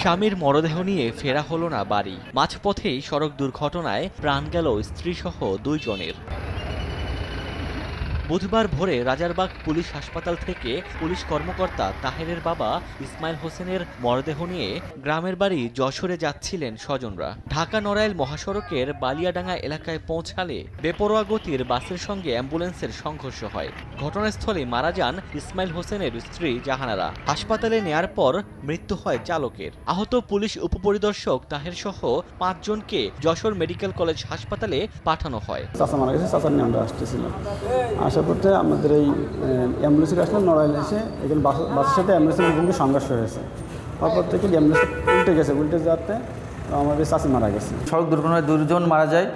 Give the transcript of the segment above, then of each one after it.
স্বামীর মরদেহ নিয়ে ফেরা হলো না বাড়ি। মাঝপথেই সড়ক দুর্ঘটনায় প্রাণ গেল স্ত্রীসহ 2 জনের। বুধবার ভোরে রাজারবাগ পুলিশ হাসপাতাল থেকে পুলিশ কর্মকর্তা তাহেরের বাবা ইসমাইল হোসেনের মরদেহ নিয়ে গ্রামের বাড়ি যশোরে যাচ্ছিলেন স্বজনরা। ঢাকা নড়াইল মহাসড়কের বালিয়াডাঙ্গা এলাকায় পৌঁছালে বেপরোয়া গতির বাসের সঙ্গে অ্যাম্বুলেন্সের সংঘর্ষ হয়। ঘটনাস্থলে মারা যান ইসমাইল হোসেনের স্ত্রী জাহানারা। হাসপাতালে নেয়ার পর মৃত্যু হয় চালকের। আহত পুলিশ উপপরিদর্শক তাহের সহ 5 জনকে যশোর মেডিকেল কলেজ হাসপাতালে পাঠানো হয়। চাচা মারা গেছে, চাচার নিয়ে আমরা আসতেছিলাম। আসার পথে আমাদের এই অ্যাম্বুলেন্সে আসলে নড়াইল এসে এখানে বাসের সাথে অ্যাম্বুলেন্সের মুখোমুখি সংঘর্ষ হয়েছে। তারপর থেকে অ্যাম্বুলেন্স উল্টে যাতে আমাদের চাচি মারা গেছে। সড়ক দুর্ঘটনায় 2 জন মারা যায়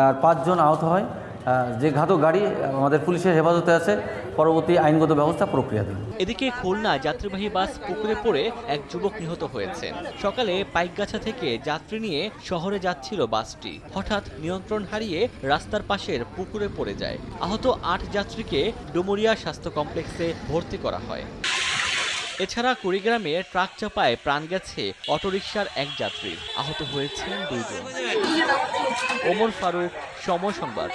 আর 5 জন আহত হয়। যে ঘাতক গাড়ি আমাদের পুলিশের হেফাজতে আছে, পরবর্তী আইনগত ব্যবস্থা প্রক্রিয়াধীন। এদিকে খুলনা যাত্রীবাহী বাস পুকুরে পড়ে এক যুবক নিহত হয়েছেন। সকালে পাইকগাছা থেকে যাত্রী নিয়ে শহরে যাচ্ছিল বাসটি, হঠাৎ নিয়ন্ত্রণ হারিয়ে রাস্তার পাশের পুকুরে পড়ে যায়। আহত 8 যাত্রীকে ডুমুরিয়া স্বাস্থ্য কমপ্লেক্সে ভর্তি করা হয়। এছাড়া কুড়িগ্রামে ট্রাক চাপায় প্রাণ গেছে অটোরিকশার এক যাত্রীর, আহত হয়েছেন 2 জন। ওমর ফারুক, সময় সংবাদ।